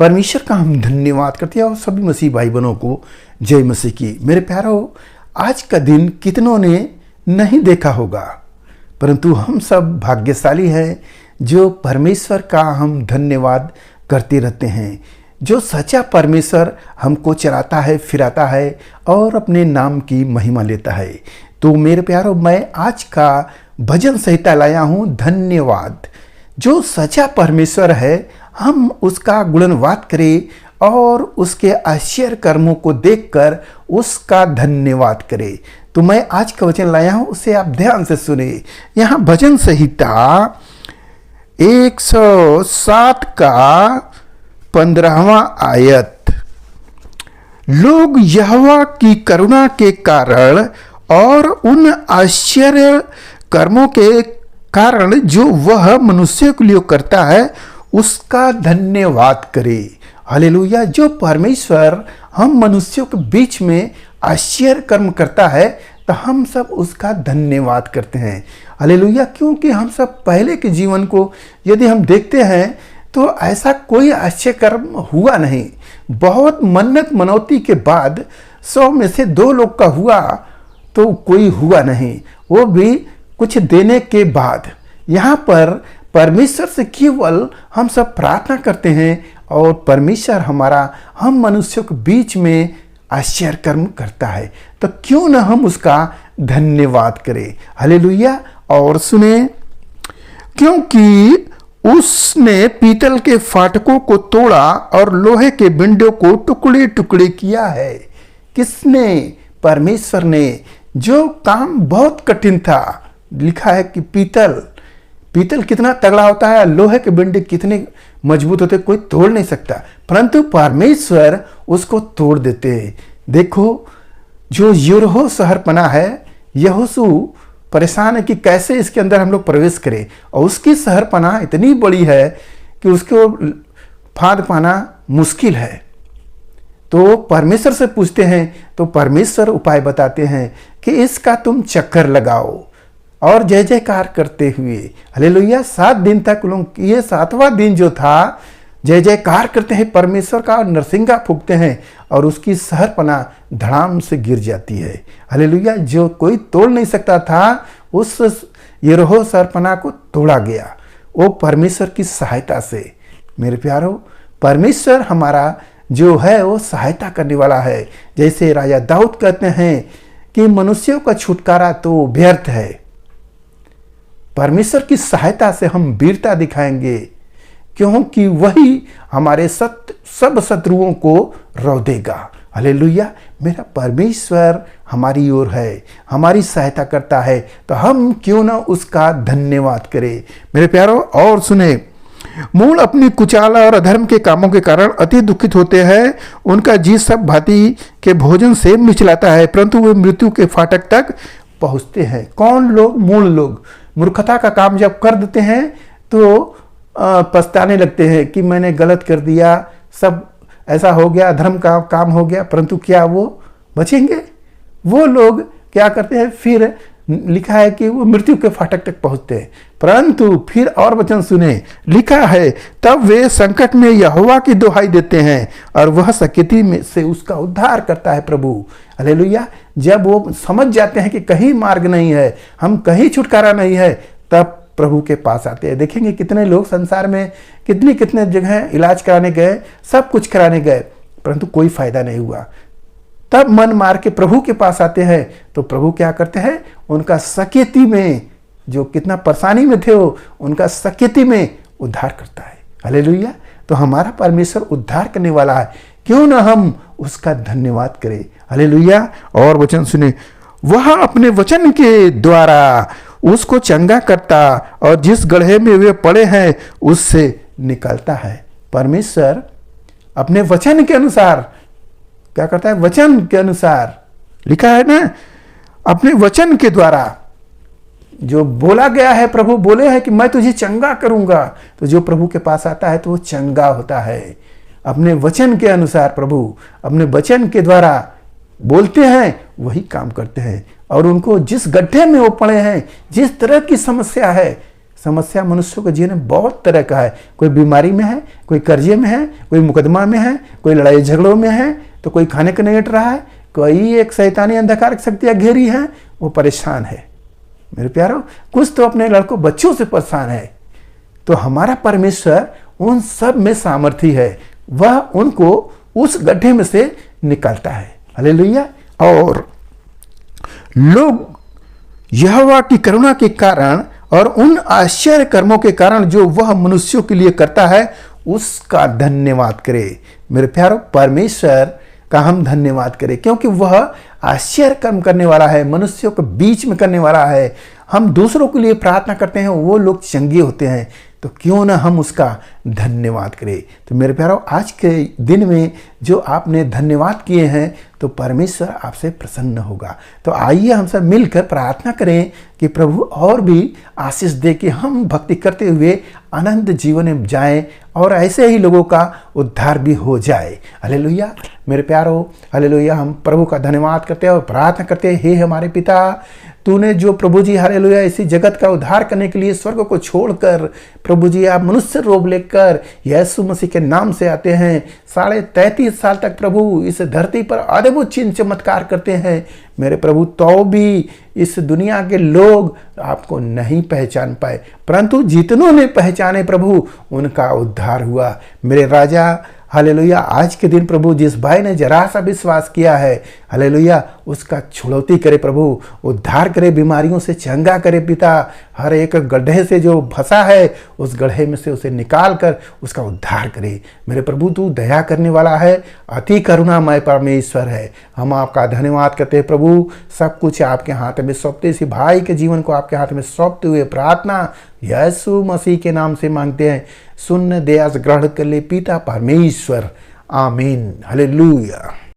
परमेश्वर का हम धन्यवाद करते हैं और सभी मसीह भाई बहनों को जय मसीह की। मेरे प्यारों, आज का दिन कितनों ने नहीं देखा होगा, परंतु हम सब भाग्यशाली हैं जो परमेश्वर का हम धन्यवाद करते रहते हैं। जो सच्चा परमेश्वर हमको चलाता है, फिराता है और अपने नाम की महिमा लेता है। तो मेरे प्यारों, मैं आज का भजन संहिता लाया हूँ, धन्यवाद। जो सच्चा परमेश्वर है हम उसका गुणवाद करें और उसके आश्चर्य कर्मों को देखकर उसका धन्यवाद करें। तो मैं आज का वचन लाया हूं, उसे आप ध्यान से सुने। यहाँ भजन संहिता 107 का 15वां आयत। लोग यहोवा की करुणा के कारण और उन आश्चर्य कर्मों के कारण जो वह मनुष्य के लिए करता है उसका धन्यवाद करे। हालेलुया। जो परमेश्वर हम मनुष्यों के बीच में आश्चर्य कर्म करता है तो हम सब उसका धन्यवाद करते हैं। हालेलुया। क्योंकि हम सब पहले के जीवन को यदि हम देखते हैं तो ऐसा कोई आश्चर्य कर्म हुआ नहीं। बहुत मन्नत मनौती के बाद 100 में से 2 लोग का हुआ तो कोई हुआ नहीं, वो भी कुछ देने के बाद। यहाँ पर परमेश्वर से केवल हम सब प्रार्थना करते हैं और परमेश्वर हम मनुष्यों के बीच में आश्चर्य कर्म करता है, तो क्यों ना हम उसका धन्यवाद करें। हालेलुया। और सुने, क्योंकि उसने पीतल के फाटकों को तोड़ा और लोहे के बिंडों को टुकड़े टुकड़े किया है। किसने? परमेश्वर ने। जो काम बहुत कठिन था, लिखा है कि पीतल कितना तगड़ा होता है, लोहे के बिंडे कितने मजबूत होते, कोई तोड़ नहीं सकता, परंतु परमेश्वर उसको तोड़ देते हैं। देखो, जो यरीहो शहर बना है, यहोशू परेशान है कि कैसे इसके अंदर हम लोग प्रवेश करें, और उसकी शहर पनाह इतनी बड़ी है कि उसको फांद पाना मुश्किल है। तो परमेश्वर से पूछते हैं तो परमेश्वर उपाय बताते हैं कि इसका तुम चक्कर लगाओ और जय जयकार करते हुए। हालेलुया। 7 दिन तक लोग, ये 7वां दिन जो था, जय जयकार करते हैं परमेश्वर का, नरसिंगा फूंकते हैं और उसकी शहर पना धड़ाम से गिर जाती है। हालेलुया। जो कोई तोड़ नहीं सकता था, उस यरीहो शहर पना को तोड़ा गया, वो परमेश्वर की सहायता से। मेरे प्यारों, परमेश्वर हमारा जो है वो सहायता करने वाला है। जैसे राजा दाऊद कहते हैं कि मनुष्यों का छुटकारा तो व्यर्थ है, परमेश्वर की सहायता से हम वीरता दिखाएंगे, क्योंकि वही हमारे सब शत्रुओं को रौंदेगा। हालेलुया। मेरा परमेश्वर हमारी ओर है, हमारी सहायता करता है, तो हम क्यों ना उसका धन्यवाद करें। मेरे प्यारों, और सुने, मूल अपनी कुचाल और अधर्म के कामों के कारण अति दुखित होते हैं। उनका जी सब भांति के भोजन से मिचलाता है, परंतु वे मृत्यु के फाटक तक पहुंचते हैं। कौन लोग? मूल लोग। मूर्खता का काम जब कर देते हैं तो पछताने लगते हैं कि मैंने गलत कर दिया, सब ऐसा हो गया, धर्म का काम हो गया, परंतु क्या वो बचेंगे? वो लोग क्या करते हैं? फिर लिखा है कि वो मृत्यु के फाटक तक पहुंचते हैं। परंतु फिर और वचन सुने, लिखा है, तब वे संकट में यहोवा की दुहाई देते हैं और वह सकेती में से उसका उद्धार करता है प्रभु। हालेलुया। जब वो समझ जाते हैं कि कहीं मार्ग नहीं है, हम कहीं छुटकारा नहीं है, तब प्रभु के पास आते हैं। देखेंगे कितने लोग संसार में कितने जगह इलाज कराने गए, सब कुछ कराने गए, परंतु कोई फायदा नहीं हुआ। तब मन मार के प्रभु के पास आते हैं तो प्रभु क्या करते हैं? उनका सकेती में, जो कितना परेशानी में थे, वो उनका सकेती में उद्धार करता है। हालेलुया। तो हमारा परमेश्वर उद्धार करने वाला है, क्यों ना हम उसका धन्यवाद करें। हालेलुया। और वचन सुने, वह अपने वचन के द्वारा उसको चंगा करता और जिस गड्ढे में वे पड़े हैं उससे निकलता है। परमेश्वर अपने वचन के अनुसार क्या करता है? वचन के अनुसार लिखा है ना, अपने वचन के द्वारा जो बोला गया है, प्रभु बोले हैं कि मैं तुझे चंगा करूंगा, तो जो प्रभु के पास आता है तो वो चंगा होता है। अपने वचन के अनुसार प्रभु अपने वचन के द्वारा बोलते हैं, वही काम करते हैं। और उनको जिस गड्ढे में वो पड़े हैं, जिस तरह की समस्या है, समस्या मनुष्यों के जीवन में बहुत तरह का है। कोई बीमारी में है, कोई कर्जे में है, कोई मुकदमा में है, कोई लड़ाई झगड़ों में है, तो कोई खाने को नहीं मिल रहा है, कोई एक शैतानी अंधकार की शक्तियां घेरी है, वो परेशान है। मेरे प्यारों, कुछ तो अपने लड़कों बच्चों से परेशान है। तो हमारा परमेश्वर उन सब में सामर्थी है, वह उनको उस गड्ढे में से निकालता है। हालेलुया। और लोग यहोवा की करुणा के कारण और उन आश्चर्य कर्मों के कारण जो वह मनुष्यों के लिए करता है, उसका धन्यवाद करे। मेरे प्यारों, परमेश्वर का हम धन्यवाद करें, क्योंकि वह आश्चर्य कर्म करने वाला है, मनुष्यों के बीच में करने वाला है। हम दूसरों के लिए प्रार्थना करते हैं, वो लोग चंगे होते हैं, तो क्यों ना हम उसका धन्यवाद करें। तो मेरे प्यारों, आज के दिन में जो आपने धन्यवाद किए हैं, तो परमेश्वर आपसे प्रसन्न होगा। तो आइए हम सब मिलकर प्रार्थना करें कि प्रभु और भी आशीष दे कि हम भक्ति करते हुए आनंद जीवन में जाएं और ऐसे ही लोगों का उद्धार भी हो जाए। हालेलुया। मेरे प्यारों, हालेलुया। हम प्रभु का धन्यवाद करते हैं और प्रार्थना करते हैं, हे हमारे पिता, तूने जो प्रभु जी हालेलुया इसी जगत का उद्धार करने के लिए स्वर्ग को छोड़कर प्रभु जी आप मनुष्य रूप लेकर यीशु मसीह के नाम से आते हैं। 33.5 साल तक प्रभु इस धरती पर अद्भुत चिन्ह चमत्कार करते हैं मेरे प्रभु, तो भी इस दुनिया के लोग आपको नहीं पहचान पाए, परंतु जितनों ने पहचाने प्रभु, उनका उद्धार हुआ। मेरे राजा, हालेलुया, आज के दिन प्रभु जिस भाई ने जरा सा विश्वास किया है, हालेलुया, उसका छुड़ौती करे प्रभु, उद्धार करे, बीमारियों से चंगा करे पिता। हर एक गड्ढे से जो फंसा है, उस गड्ढे में से उसे निकाल कर उसका उद्धार करे। मेरे प्रभु, तू दया करने वाला है, अति करुणामय परमेश्वर है। हम आपका धन्यवाद करते हैं प्रभु। सब कुछ आपके हाथ में सौंपते, इसी भाई के जीवन को आपके हाथ में सौंपते हुए प्रार्थना यीशु मसीह के नाम से मांगते हैं। सुन दया ग्रहण कर ले पिता परमेश्वर। आमीन। हालेलुया।